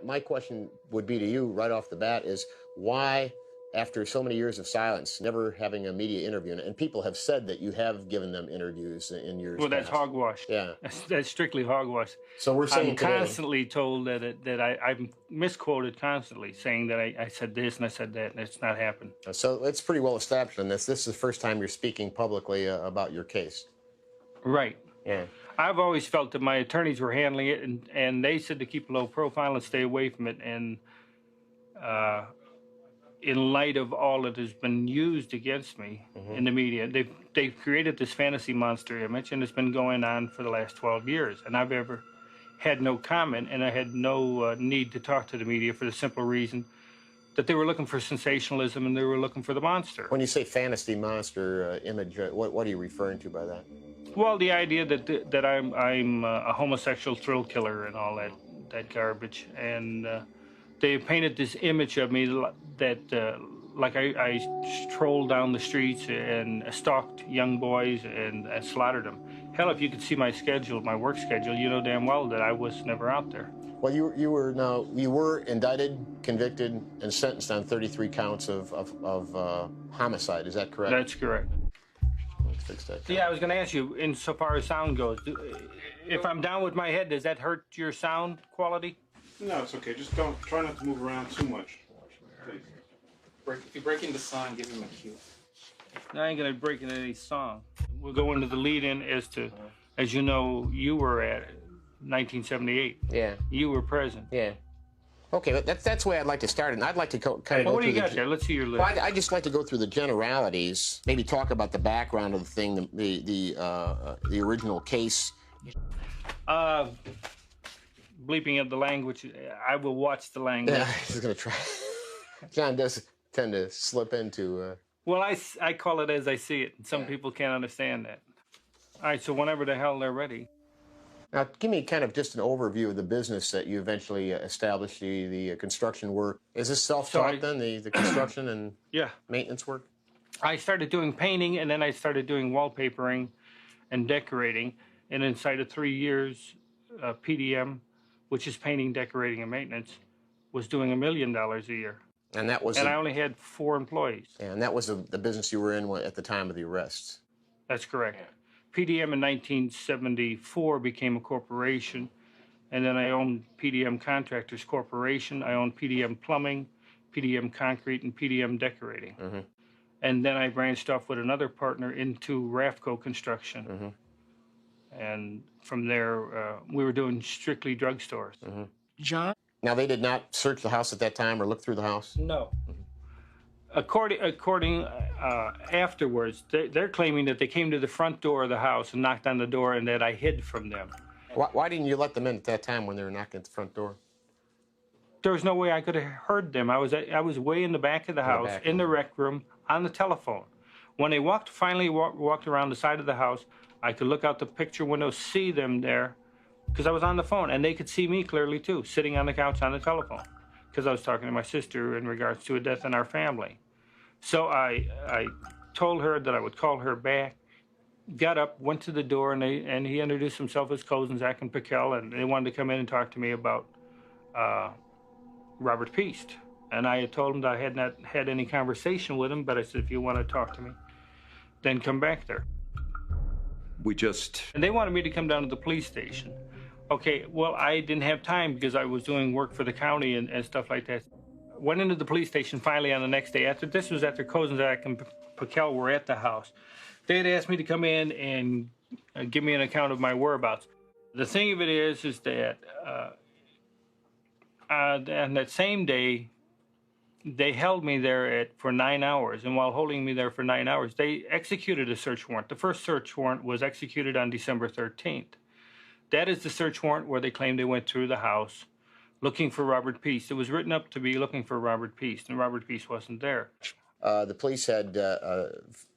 My question would be to you right off the bat is why, after so many years of silence, never having a media interview, and people have said that you have given them interviews in years Well, that's past. hogwash. Yeah. That's strictly hogwash. So we're saying I'm today, constantly told that I'm misquoted constantly, saying that I said this and I said that, and it's not happened. so it's pretty well established in this. This is the first time you're speaking publicly about your case. Right. Yeah. I've always felt that my attorneys were handling it, and they said to keep a low profile and stay away from it. And in light of all that has been used against me in the media, they've created this fantasy monster image, and it's been going on for the last 12 years. And I've ever had no comment, and I had no need to talk to the media for the simple reason that they were looking for sensationalism and they were looking for the monster. When you say fantasy monster image, what are you referring to by that? Well, the idea that I'm a homosexual thrill killer and all that garbage, and they painted this image of me that like I strolled down the streets and stalked young boys and slaughtered them. Hell, if you could see my schedule, my work schedule, you know damn well that I was never out there. Well, you were indicted, convicted, and sentenced on 33 counts of homicide. Is that correct? That's correct. Let's fix that. Yeah, I was going to ask you, insofar as sound goes, if I'm down with my head, does that hurt your sound quality? No, it's okay. Just try not to move around too much. Please. If you're breaking the song, give him a cue. I ain't going to break into any song. We'll go into the lead-in as you know, you were at 1978. Yeah. You were present. Yeah. Okay, that's the way I'd like to start, and I'd like to kind of go what do through you got there? Let's see your list. Well, I'd just like to go through the generalities, maybe talk about the background of the thing, the original case. Bleeping of the language, I will watch the language. Yeah, he's going to try. John does tend to slip into... Well, I call it as I see it, and some people can't understand that. All right, so whenever the hell they're ready. Now, give me kind of just an overview of the business that you eventually established, the construction work. Is this self-taught then, the construction and maintenance work? I started doing painting, and then I started doing wallpapering and decorating. And inside of 3 years, PDM, which is painting, decorating, and maintenance, was doing $1 million a year. And that was... And I only had 4 employees. Yeah, and that was the business you were in at the time of the arrests. That's correct. PDM in 1974 became a corporation, and then I owned PDM Contractors Corporation. I owned PDM Plumbing, PDM Concrete, and PDM Decorating. And then I branched off with another partner into Rafco Construction. And from there, we were doing strictly drugstores. John? Now, they did not search the house at that time or look through the house? No. According afterwards, they're claiming that they came to the front door of the house and knocked on the door and that I hid from them. Why didn't you let them in at that time when they were knocking at the front door? There was no way I could have heard them. I was way in the back of the house, in the rec room, on the telephone. When they finally walked around the side of the house, I could look out the picture window, see them there, because I was on the phone, and they could see me clearly too, sitting on the couch on the telephone, because I was talking to my sister in regards to a death in our family. So I told her that I would call her back, got up, went to the door, and he introduced himself as Kozenzak and Piquel, and they wanted to come in and talk to me about Robert Piest. And I had told him that I had not had any conversation with him, but I said, if you want to talk to me, then come back there. And they wanted me to come down to the police station. Okay, well, I didn't have time because I was doing work for the county and stuff like that. Went into the police station finally on the next day. This was after Kozenzak and Piquel were at the house. They had asked me to come in and give me an account of my whereabouts. The thing of it is that on that same day, they held me there for 9 hours. And while holding me there for 9 hours, they executed a search warrant. The first search warrant was executed on December 13th. That is the search warrant where they claimed they went through the house looking for Robert Piest. It was written up to be looking for Robert Piest, and Robert Piest wasn't there. The police had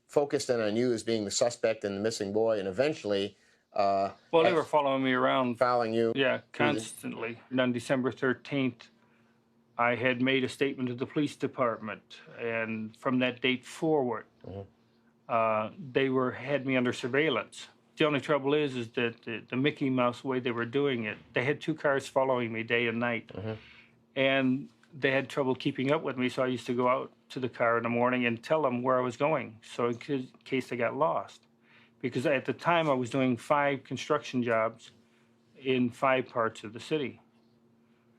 focused in on you as being the suspect and the missing boy, and eventually... well, they were following me around. Following you? Yeah, constantly. And on December 13th, I had made a statement to the police department, and from that date forward, they had me under surveillance. The only trouble is that the Mickey Mouse way they were doing it, they had 2 cars following me day and night. and they had trouble keeping up with me, so I used to go out to the car in the morning and tell them where I was going, so in case they got lost. Because at the time I was doing 5 construction jobs in 5 parts of the city.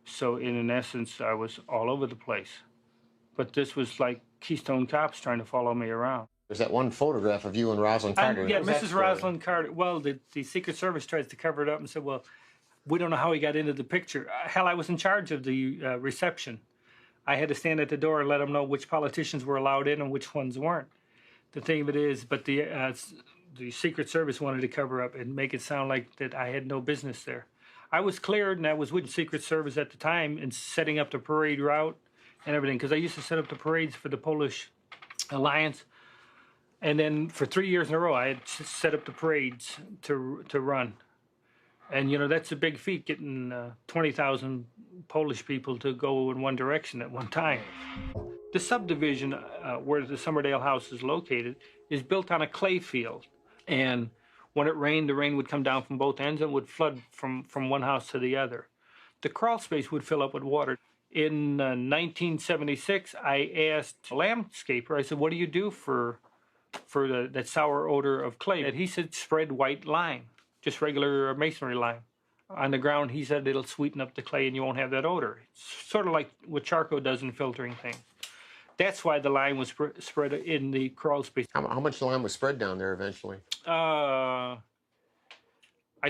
So in essence, I was all over the place. But this was like Keystone Cops trying to follow me around. There's that one photograph of you and Rosalind Carter. Yeah, Mrs. Rosalind Carter. Well, the Secret Service tries to cover it up and said, well, we don't know how he got into the picture. Hell, I was in charge of the reception. I had to stand at the door and let them know which politicians were allowed in and which ones weren't. The thing of it is, but the Secret Service wanted to cover up and make it sound like that I had no business there. I was cleared, and I was with the Secret Service at the time and setting up the parade route and everything, because I used to set up the parades for the Polish Alliance. And then for 3 years in a row, I had set up the parades to run. And, you know, that's a big feat, getting 20,000 Polish people to go in one direction at one time. The subdivision where the Summerdale house is located is built on a clay field. And when it rained, the rain would come down from both ends and would flood from one house to the other. The crawl space would fill up with water. In 1976, I asked a landscaper, I said, what do you do for that sour odor of clay? And he said, spread white lime, just regular masonry lime. On the ground, he said, it'll sweeten up the clay and you won't have that odor. It's sort of like what charcoal does in filtering things. That's why the lime was spread in the crawl space. How much lime was spread down there eventually? I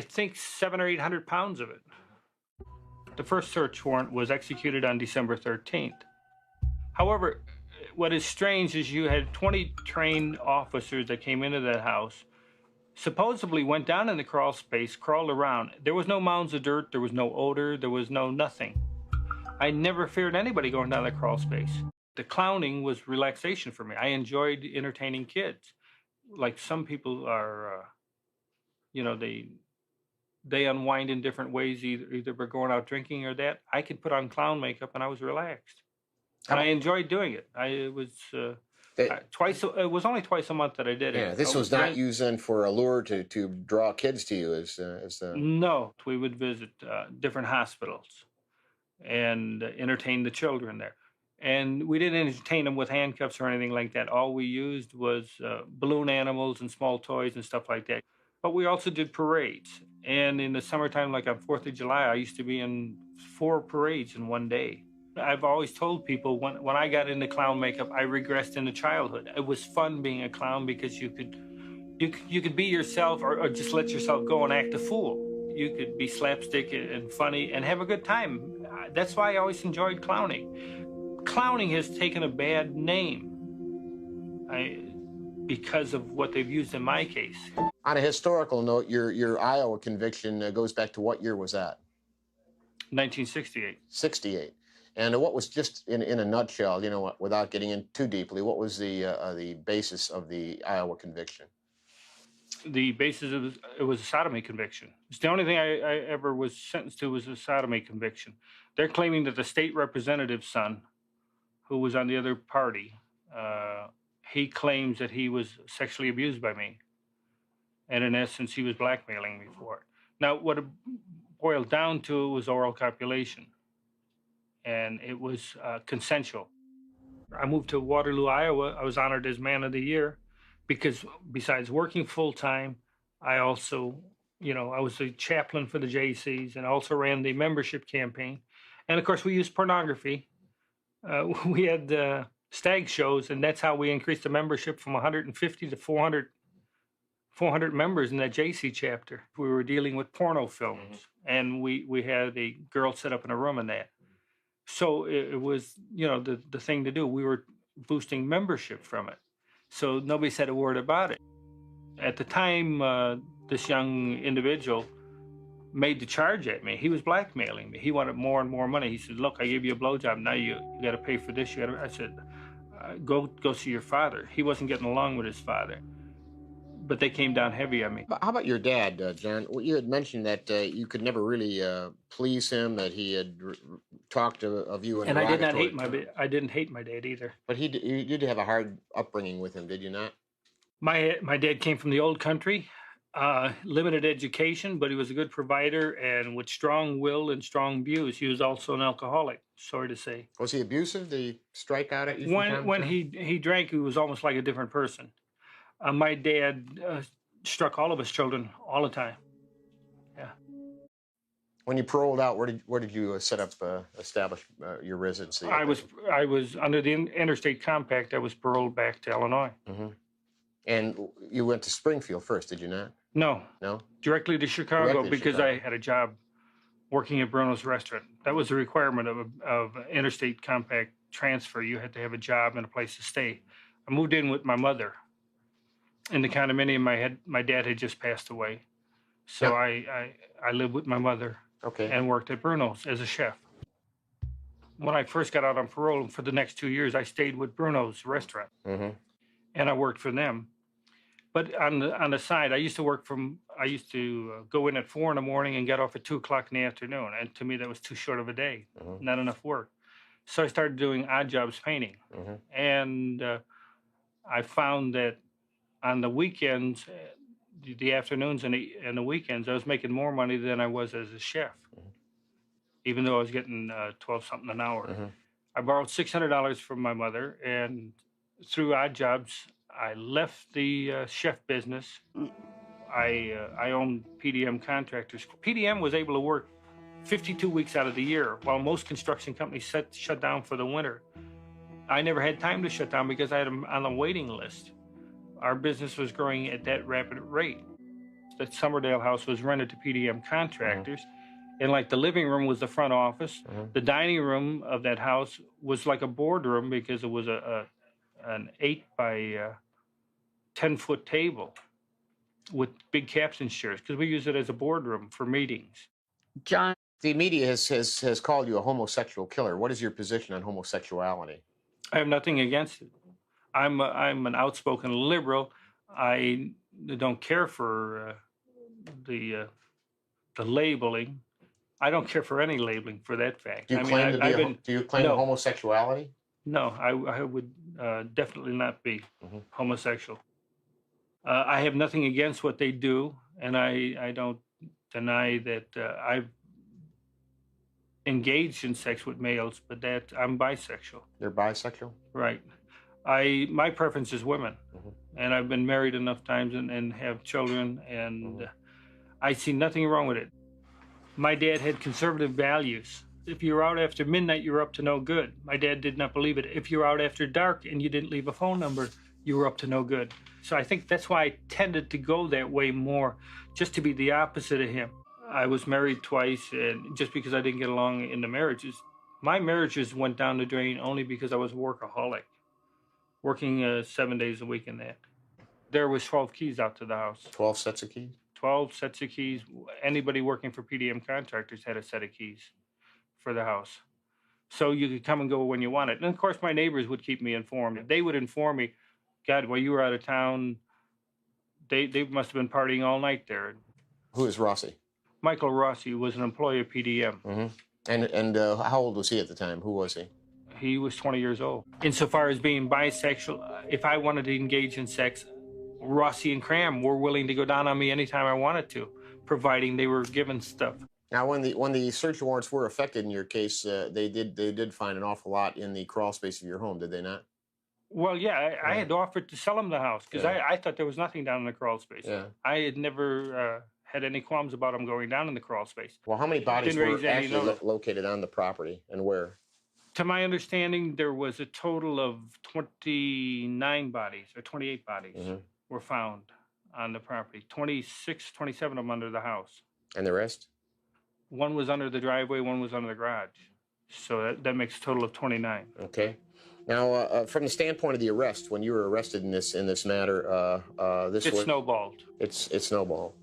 think 700 or 800 pounds of it. The first search warrant was executed on December 13th. However, what is strange is you had 20 trained officers that came into that house, supposedly went down in the crawl space, crawled around. There was no mounds of dirt, there was no odor, there was no nothing. I never feared anybody going down the crawl space. The clowning was relaxation for me. I enjoyed entertaining kids. Like some people are, you know, they unwind in different ways, either by going out drinking or that. I could put on clown makeup and I was relaxed. And I enjoyed doing it. It was only twice a month that I did it. Yeah, this was not used then for a lure to draw kids to you No, we would visit different hospitals and entertain the children there. And we didn't entertain them with handcuffs or anything like that. All we used was balloon animals and small toys and stuff like that. But we also did parades. And in the summertime, like on 4th of July, I used to be in 4 parades in one day. I've always told people when I got into clown makeup, I regressed into childhood. It was fun being a clown because you could be yourself or just let yourself go and act a fool. You could be slapstick and funny and have a good time. That's why I always enjoyed clowning. Clowning has taken a bad name because of what they've used in my case. On a historical note, your Iowa conviction goes back to what year was that? 1968. 68. And what was, just in a nutshell, you know, without getting in too deeply, what was the basis of the Iowa conviction? The basis of it was a sodomy conviction. It's the only thing I ever was sentenced to was a sodomy conviction. They're claiming that the state representative's son, who was on the other party, he claims that he was sexually abused by me. And in essence, he was blackmailing me for it. Now, what it boiled down to was oral copulation. And it was consensual. I moved to Waterloo, Iowa. I was honored as Man of the Year because besides working full-time, I also, you know, I was the chaplain for the JCs and also ran the membership campaign. And of course, we used pornography. We had stag shows, and that's how we increased the membership from 150 to 400 members in that JC chapter. We were dealing with porno films, and we had a girl set up in a room in that. So it was, you know, the thing to do. We were boosting membership from it. So nobody said a word about it. At the time, this young individual made the charge at me. He was blackmailing me. He wanted more and more money. He said, look, I gave you a blowjob. Now you got to pay for this. I said, go see your father. He wasn't getting along with his father. But they came down heavy on me. How about your dad, John? You had mentioned that you could never really please him, that he had talked of you in and I did not hate I didn't hate my dad either. But you did have a hard upbringing with him, did you not? My dad came from the old country. Limited education, but he was a good provider and with strong will and strong views. He was also an alcoholic, sorry to say. Was he abusive? Did he strike out at you from time to When time? he drank, he was almost like a different person. My dad struck all of his children all the time. Yeah. When you paroled out, where did you establish your residency? I was under the Interstate Compact. I was paroled back to Illinois. Mm-hmm. And you went to Springfield first, did you not? No. No? Directly to Chicago because I had a job working at Bruno's restaurant. That was a requirement of Interstate Compact transfer. You had to have a job and a place to stay. I moved in with my mother in the condominium. My dad had just passed away. So yeah. I lived with my mother and worked at Bruno's as a chef. When I first got out on parole, for the next 2 years, I stayed with Bruno's restaurant. Mm-hmm. And I worked for them. But on the side, I used to go in at 4 in the morning and get off at 2 o'clock in the afternoon. And to me, that was too short of a day, not enough work. So I started doing odd jobs painting. And I found that on the weekends, the afternoons and the weekends, I was making more money than I was as a chef, even though I was getting 12 something an hour. I borrowed $600 from my mother, and through odd jobs, I left the chef business. I owned PDM Contractors. PDM was able to work 52 weeks out of the year, while most construction companies shut down for the winter. I never had time to shut down because I had them on a waiting list. Our business was growing at that rapid rate. That Summerdale house was rented to PDM Contractors. And like the living room was the front office. The dining room of that house was like a boardroom because it was an 8 by 10-foot table with big captain chairs because we use it as a boardroom for meetings. John. The media has called you a homosexual killer. What is your position on homosexuality? I have nothing against it. I'm an outspoken liberal. I don't care for the labeling. I don't care for any labeling for that fact. Do you claim homosexuality? No, I would definitely not be homosexual. I have nothing against what they do, and I don't deny that I've engaged in sex with males, but that I'm bisexual. You're bisexual? Right. My preference is women, and I've been married enough times and have children, and I see nothing wrong with it. My dad had conservative values. If you were out after midnight, you were up to no good. My dad did not believe it. If you were out after dark and you didn't leave a phone number, you were up to no good. So I think that's why I tended to go that way more, just to be the opposite of him. I was married twice, and just because I didn't get along in the marriages, my marriages went down the drain only because I was a workaholic, working 7 days a week in that. There was 12 keys out to the house. 12 sets of keys? 12 sets of keys. Anybody working for PDM Contractors had a set of keys for the house. So you could come and go when you wanted. And of course, my neighbors would keep me informed. They would inform me, God, while you were out of town, they must have been partying all night there. Who is Rossi? Michael Rossi was an employee of PDM. And how old was he at the time? Who was he? He was 20 years old. Insofar as being bisexual, if I wanted to engage in sex, Rossi and Cram were willing to go down on me anytime I wanted to, providing they were given stuff. Now, when the search warrants were effected in your case, they did find an awful lot in the crawl space of your home, did they not? Well, yeah, I had offered to sell them the house because I thought there was nothing down in the crawl space. I had never had any qualms about them going down in the crawl space. Well, how many bodies were actually located on the property, and where? To my understanding, there was a total of 29 bodies or 28 bodies were found on the property. 27 of them under the house. And the rest? One was under the driveway, one was under the garage. So that makes a total of 29. Okay. Now, from the standpoint of the arrest, when you were arrested in this matter, it snowballed. It snowballed.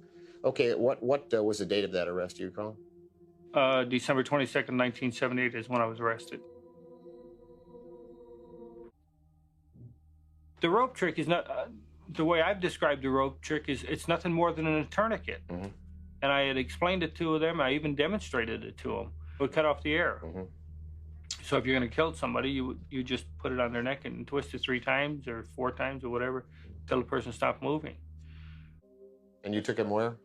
Okay. What was the date of that arrest? Do you recall? December 22nd, 1978 is when I was arrested. The rope trick is not the way I've described the rope trick is it's nothing more than a tourniquet. And I had explained it to them. I even demonstrated it to them. It would cut off the air. So if you're going to kill somebody, you just put it on their neck and twist it 3 times or 4 times or whatever till the person stopped moving. And you took him where?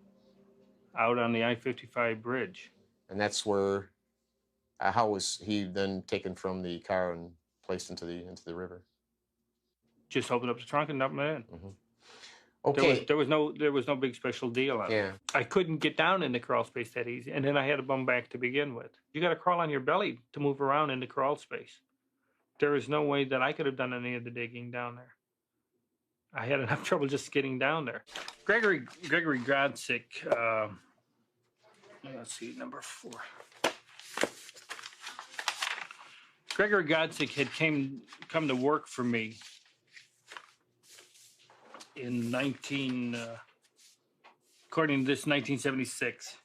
Out on the I-55 bridge. And that's where, how was he then taken from the car and placed into the river? Just opened up the trunk and dumped him in. Mm-hmm. Okay. There was no big special deal on it. I couldn't get down in the crawl space that easy, and then I had to bum back to begin with. You got to crawl on your belly to move around in the crawl space. There is no way that I could have done any of the digging down there. I had enough trouble just getting down there. Gregory Godsick, let's see, number 4. Gregory Godsick had come to work for me in according to this, 1976.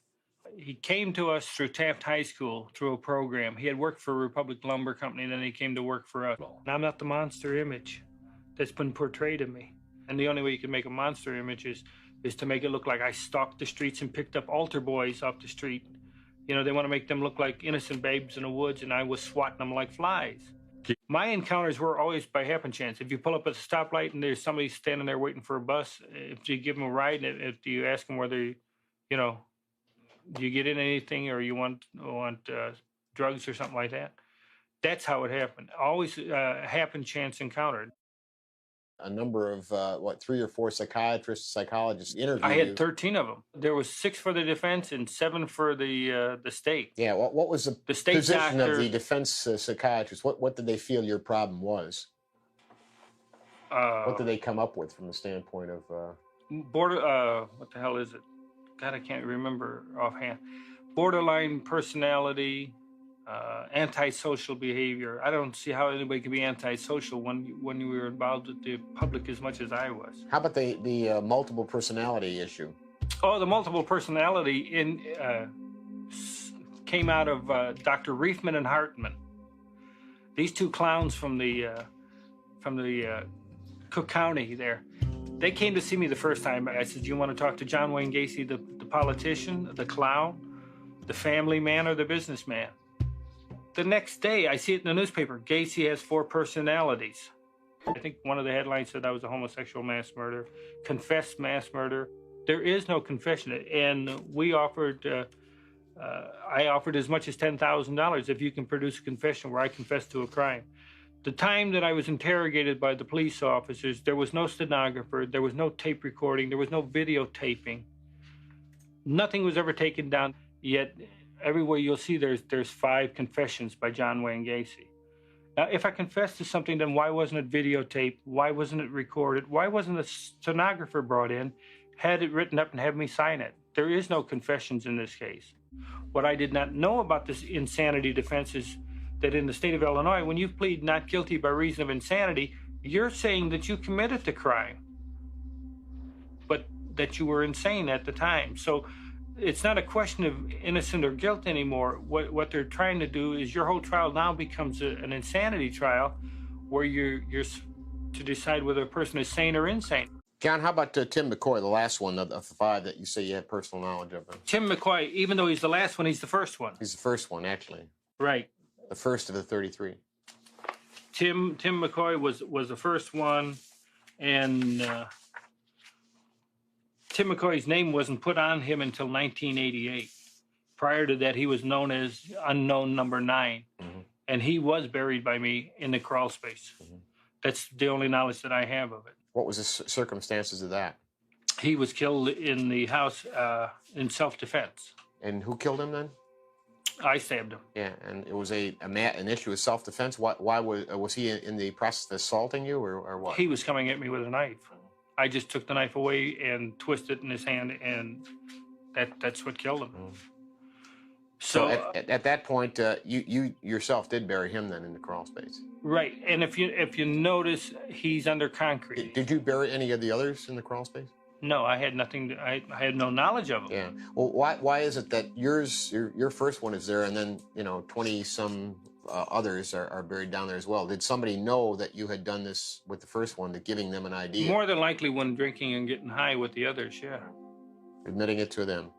He came to us through Taft High School through a program. He had worked for Republic Lumber Company, and then he came to work for us. And I'm not the monster image that's been portrayed of me. And the only way you can make a monster image is to make it look like I stalked the streets and picked up altar boys off the street. You know, they want to make them look like innocent babes in the woods, and I was swatting them like flies. My encounters were always by happen chance. If you pull up at a stoplight and there's somebody standing there waiting for a bus, if you give them a ride, and if you ask them whether, you know, do you get in anything or you want drugs or something like that, that's how it happened. Always happen chance encounter. A number of 3 or 4 psychiatrists, psychologists interviewed I you. had 13 of them. There was 6 for the defense and 7 for the state. Yeah. What was the state position doctor of the defense psychiatrist? What did they feel your problem was? What did they come up with from the standpoint of border? What the hell is it? God, I can't remember offhand. Borderline personality, antisocial behavior. I don't see how anybody can be antisocial when you were involved with the public as much as I was. How about the multiple personality issue? Oh, the multiple personality came out of Dr. Reifman and Hartman. These 2 clowns from the Cook County there. They came to see me the first time. I said, "Do you want to talk to John Wayne Gacy, the politician, the clown, the family man, or the businessman?" The next day, I see it in the newspaper. Gacy has 4 personalities. I think one of the headlines said I was a homosexual mass murderer, confessed mass murder. There is no confession, and we offered. I offered as much as $10,000 if you can produce a confession where I confess to a crime. The time that I was interrogated by the police officers, there was no stenographer, there was no tape recording, there was no videotaping. Nothing was ever taken down, yet everywhere you'll see there's 5 confessions by John Wayne Gacy. Now, if I confessed to something, then why wasn't it videotaped? Why wasn't it recorded? Why wasn't a stenographer brought in, had it written up, and had me sign it? There is no confessions in this case. What I did not know about this insanity defense is that in the state of Illinois, when you plead not guilty by reason of insanity, you're saying that you committed the crime, but that you were insane at the time. So it's not a question of innocent or guilt anymore. What they're trying to do is your whole trial now becomes an insanity trial where you're to decide whether a person is sane or insane. John, how about Tim McCoy, the last one of the 5 that you say you have personal knowledge of? Tim McCoy, even though he's the last one, he's the first one. He's the first one, actually. Right. The first of the 33. Tim McCoy was the first one, and Tim McCoy's name wasn't put on him until 1988. Prior to that, he was known as Unknown Number 9, and he was buried by me in the crawl space. That's the only knowledge that I have of it. What was the circumstances of that? He was killed in the house in self-defense. And who killed him then? I stabbed him. Yeah, and it was an issue of self-defense. Why was he in the process of assaulting you, or what? He was coming at me with a knife. I just took the knife away and twisted it in his hand, and that's what killed him. So at that point, you yourself did bury him then in the crawl space. Right, and if you notice, he's under concrete. Did you bury any of the others in the crawl space? No, I had nothing. I had no knowledge of them. Yeah. Well, why is it that your first one is there, and then 20-some others are buried down there as well? Did somebody know that you had done this with the first one, giving them an idea? More than likely, when drinking and getting high with the others, yeah. Admitting it to them.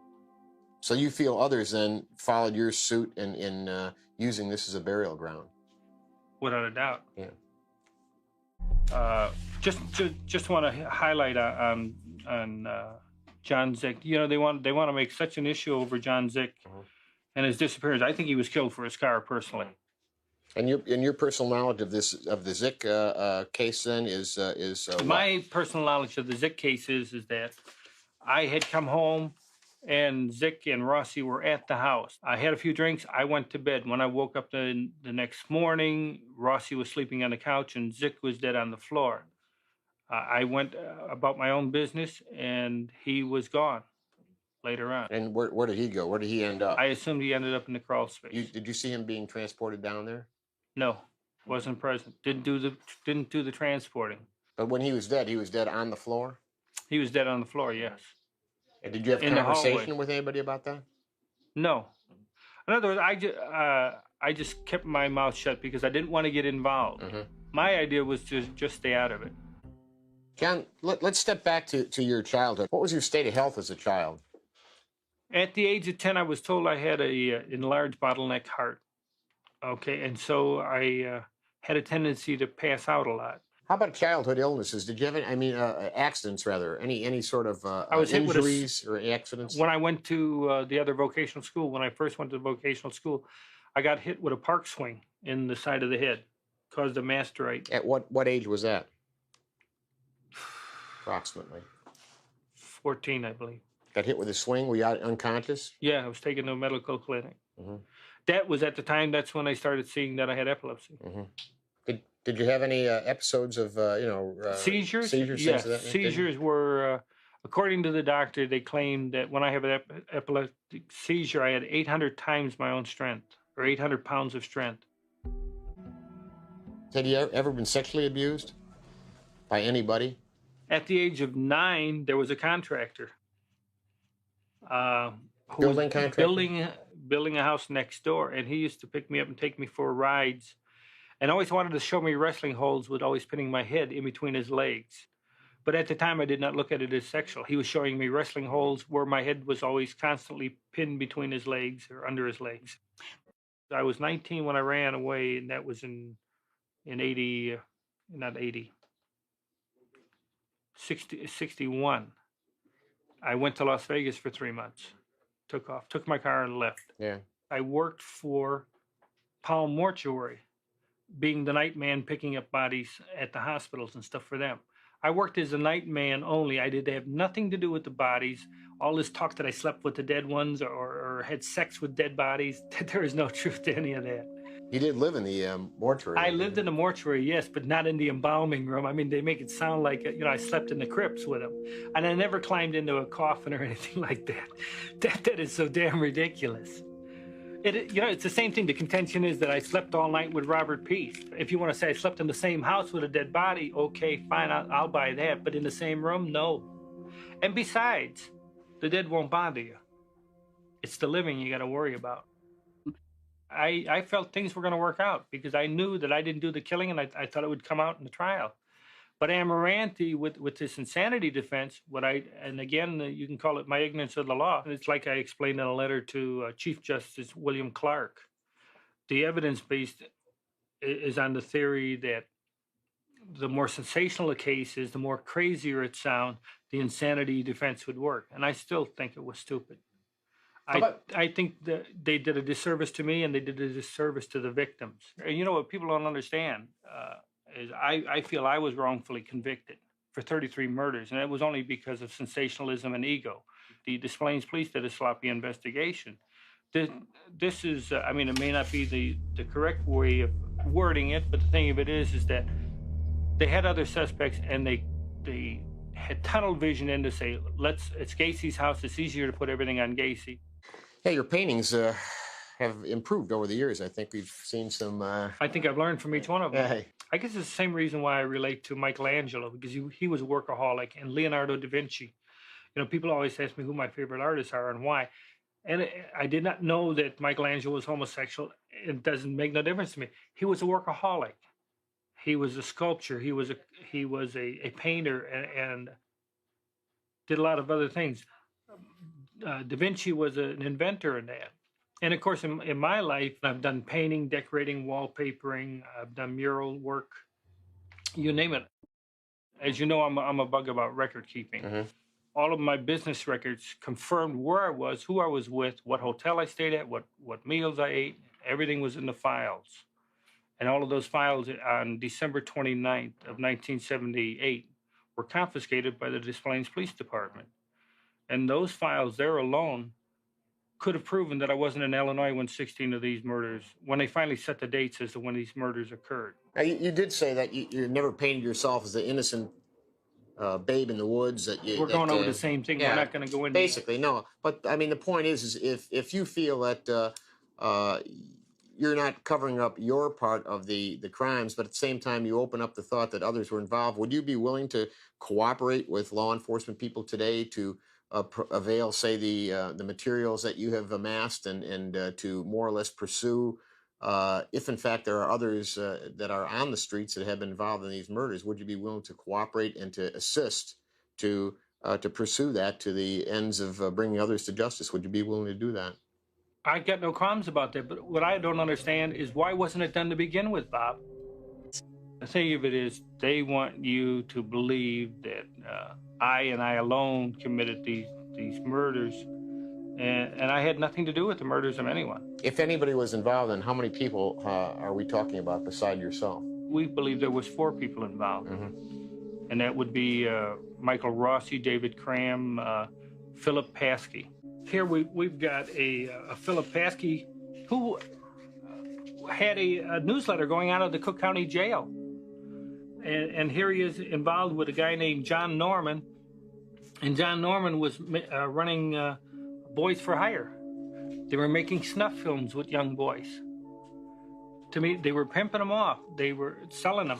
So you feel others then followed your suit in using this as a burial ground? Without a doubt. Yeah. Just want to highlight on John Zick. You know, they want to make such an issue over John Zick and his disappearance. I think he was killed for his car, personally. And your personal knowledge of the Zick case then is my personal knowledge of the Zick case is that I had come home and Zick and Rossi were at the house. I had a few drinks. I went to bed. When I woke up the next morning, Rossi was sleeping on the couch and Zick was dead on the floor. I went about my own business, and he was gone later on. And where did he go? Where did he end up? I assumed he ended up in the crawl space. Did you see him being transported down there? No, wasn't present. Didn't do the transporting. But when he was dead on the floor? He was dead on the floor, yes. And did you have conversation with anybody about that? No. In other words, I just kept my mouth shut because I didn't want to get involved. My idea was to just stay out of it. John, let's step back to your childhood. What was your state of health as a child? At the age of 10, I was told I had a enlarged bottleneck heart. Okay, and so I had a tendency to pass out a lot. How about childhood illnesses? Did you have accidents rather? Any sort of I was injuries or accidents? When I went to the other vocational school, when I first went to the vocational school, I got hit with a park swing in the side of the head, caused a mastocyte. At what age was that? Approximately. 14, I believe. Got hit with a swing? Were you out unconscious? Yeah, I was taken to a medical clinic. That was at the time, that's when I started seeing that I had epilepsy. Did you have any episodes of, seizures? Seizures? Yes, seizures were, according to the doctor, they claimed that when I have an epileptic seizure, I had 800 times my own strength, or 800 pounds of strength. Had you ever been sexually abused by anybody? At the age of 9, there was a contractor. Building contractor? Building a house next door, and he used to pick me up and take me for rides, and always wanted to show me wrestling holds with always pinning my head in between his legs. But at the time, I did not look at it as sexual. He was showing me wrestling holds where my head was always constantly pinned between his legs or under his legs. I was 19 when I ran away, and that was in 61. I went to Las Vegas for 3 months. Took my car and left. Yeah. I worked for Palm Mortuary, being the night man picking up bodies at the hospitals and stuff for them. I worked as a night man only. I did have nothing to do with the bodies. All this talk that I slept with the dead ones or had sex with dead bodies, there is no truth to any of that. You did live in the mortuary. I lived in the mortuary, yes, but not in the embalming room. I mean, they make it sound like, I slept in the crypts with them. And I never climbed into a coffin or anything like that. That is so damn ridiculous. It's the same thing. The contention is that I slept all night with Robert Peace. If you want to say I slept in the same house with a dead body, okay, fine, I'll buy that. But in the same room, no. And besides, the dead won't bother you. It's the living you got to worry about. I felt things were going to work out because I knew that I didn't do the killing, and I thought it would come out in the trial. But Amaranthi, with this insanity defense, and again, you can call it my ignorance of the law. It's like I explained in a letter to Chief Justice William Clark. The evidence-based is on the theory that the more sensational a case is, the more crazier it sounds, the insanity defense would work. And I still think it was stupid. I think that they did a disservice to me, and they did a disservice to the victims. And you know what people don't understand is I feel I was wrongfully convicted for 33 murders, and it was only because of sensationalism and ego. The Des Plaines police did a sloppy investigation. This is, it may not be the correct way of wording it, but the thing of it is that they had other suspects, and they had tunnel vision in to say, it's Gacy's house. It's easier to put everything on Gacy. Yeah, your paintings have improved over the years. I think we've seen some... I think I've learned from each one of them. Hey. I guess it's the same reason why I relate to Michelangelo, because he was a workaholic, and Leonardo da Vinci. People always ask me who my favorite artists are and why. And I did not know that Michelangelo was homosexual. It doesn't make no difference to me. He was a workaholic. He was a sculptor. He was a painter and did a lot of other things. Da Vinci was an inventor in that. And of course, in my life, I've done painting, decorating, wallpapering. I've done mural work, you name it. As you know, I'm a bug about record keeping. All of my business records confirmed where I was, who I was with, what hotel I stayed at, what meals I ate. Everything was in the files. And all of those files on December 29th of 1978 were confiscated by the Des Plaines Police Department. And those files there alone could have proven that I wasn't in Illinois when 16 of these murders, when they finally set the dates as to when these murders occurred. Now, you did say that you never painted yourself as the innocent babe in the woods. We're going over the same thing. Yeah, we're not going to go into basically no. But I mean, the point is if you feel that you're not covering up your part of the crimes, but at the same time you open up the thought that others were involved, would you be willing to cooperate with law enforcement people today to avail, say, the materials that you have amassed and to more or less pursue, if in fact there are others that are on the streets that have been involved in these murders? Would you be willing to cooperate and to assist to pursue that to the ends of bringing others to justice? Would you be willing to do that? I got no qualms about that, but what I don't understand is why wasn't it done to begin with, Bob? The thing of it is, they want you to believe that I and I alone committed these murders, and I had nothing to do with the murders of anyone. If anybody was involved, then how many people are we talking about beside yourself? We believe there was 4 people involved, and that would be Michael Rossi, David Cram, Philip Paskey. Here we've got a Philip Paskey who had a newsletter going out of the Cook County Jail. And here he is involved with a guy named John Norman. And John Norman was running Boys for Hire. They were making snuff films with young boys. To me, they were pimping them off. They were selling them.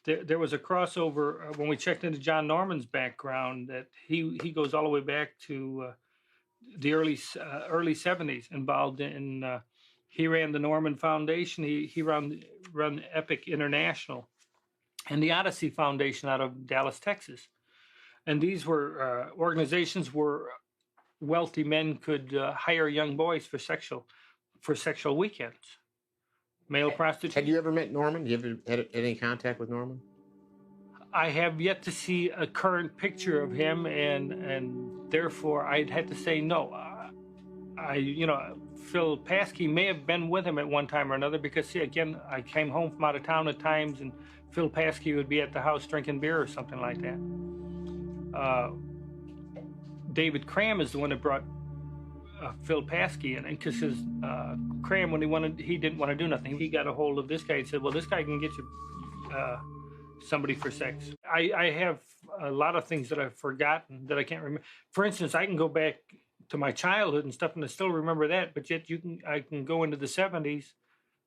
There was a crossover when we checked into John Norman's background that he goes all the way back to the early 70s, involved in, he ran the Norman Foundation, he run Epic International, and the Odyssey Foundation out of Dallas, Texas. And these were organizations where wealthy men could hire young boys for sexual weekends, male prostitution. Had you ever met Norman? You ever had any contact with Norman? I have yet to see a current picture of him, and therefore I'd have to say no. Phil Paskey may have been with him at one time or another, because see, again, I came home from out of town at times, and Phil Paskey would be at the house drinking beer or something like that. David Cram is the one that brought Phil Paskey in, because Cram, when he didn't want to do nothing, he got a hold of this guy and said, well, this guy can get you somebody for sex. I have a lot of things that I've forgotten that I can't remember. For instance, I can go back to my childhood and stuff and I still remember that, but yet I can go into the 70s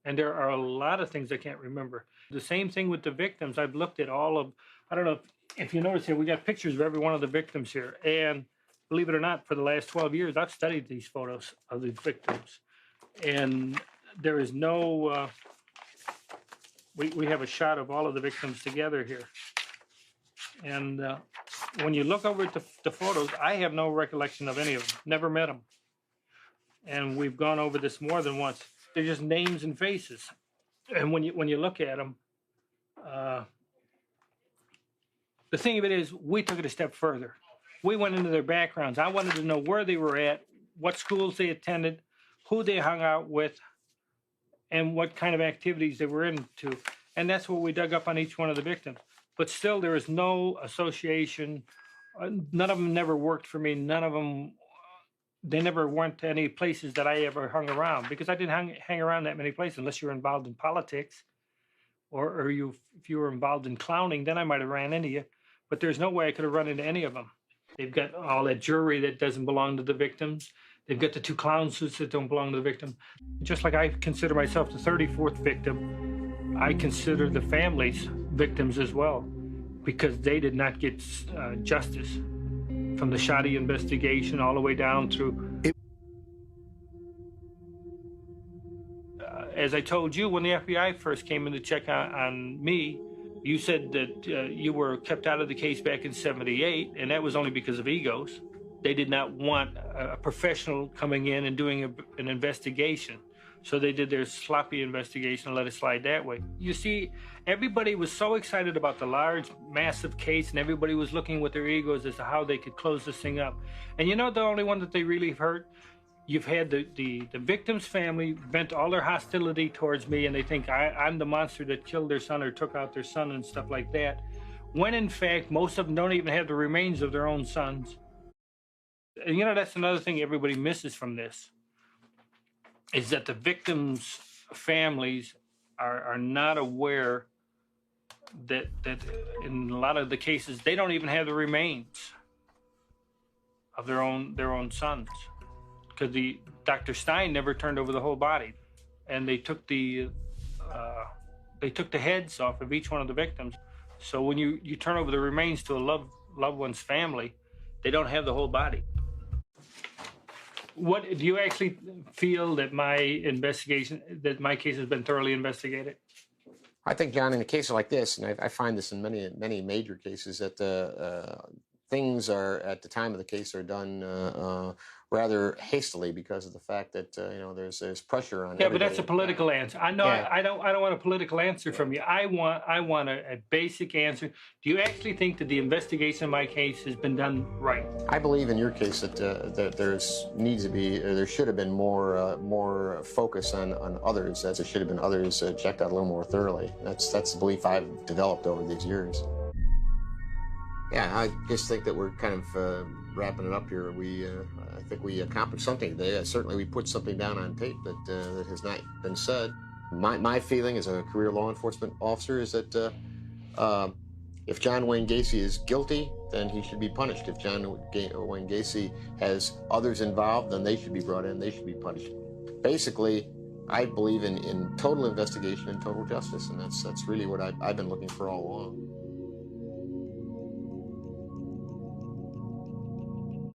and there are a lot of things I can't remember. The same thing with the victims. I've looked at all of, I don't know if you notice here, we got pictures of every one of the victims here. And believe it or not, for the last 12 years, I've studied these photos of the victims. And there is no, we have a shot of all of the victims together here. And when you look over at the photos, I have no recollection of any of them, never met them. And we've gone over this more than once. They're just names and faces. And when you look at them, the thing of it is, we took it a step further. We went into their backgrounds. I wanted to know where they were at, what schools they attended, who they hung out with, and what kind of activities they were into. And that's what we dug up on each one of the victims. But still, there is no association. None of them never worked for me. None of them, they never went to any places that I ever hung around, because I didn't hang around that many places unless you were involved in politics or if you were involved in clowning, then I might have ran into you. But there's no way I could have run into any of them. They've got all that jewelry that doesn't belong to the victims. They've got the 2 clown suits that don't belong to the victim. Just like I consider myself the 34th victim, I consider the families victims as well, because they did not get justice from the shoddy investigation all the way down through. As I told you, when the FBI first came in to check on me, you said that you were kept out of the case back in '78, and that was only because of egos. They did not want a professional coming in and doing an investigation. So they did their sloppy investigation and let it slide that way. You see, everybody was so excited about the large, massive case, and everybody was looking with their egos as to how they could close this thing up. And you know the only one that they really hurt? You've had the victim's family vent all their hostility towards me, and they think I'm the monster that killed their son or took out their son and stuff like that. When in fact, most of them don't even have the remains of their own sons. And you know, that's another thing everybody misses from this, is that the victims' families are not aware that in a lot of the cases, they don't even have the remains of their own sons. Because Dr. Stein never turned over the whole body, and they took the heads off of each one of the victims. So when you turn over the remains to a loved one's family, they don't have the whole body. What do you actually feel that my case has been thoroughly investigated? I think, John, in a case like this, and I find this in many major cases, that things are at the time of the case are done rather hastily because of the fact that there's pressure on. Yeah, but that's a political answer. I know. Yeah. I don't want a political answer from you. I want a basic answer. Do you actually think that the investigation of my case has been done right? I believe in your case that there should have been more focus on others, as it should have been others checked out a little more thoroughly. That's the belief I've developed over these years. Yeah, I just think that we're kind of wrapping it up here. I think we accomplished something today. Certainly we put something down on tape that has not been said. My feeling as a career law enforcement officer is that if John Wayne Gacy is guilty, then he should be punished. If John Wayne Gacy has others involved, then they should be brought in, they should be punished. Basically, I believe in total investigation and total justice, and that's really what I've been looking for all along.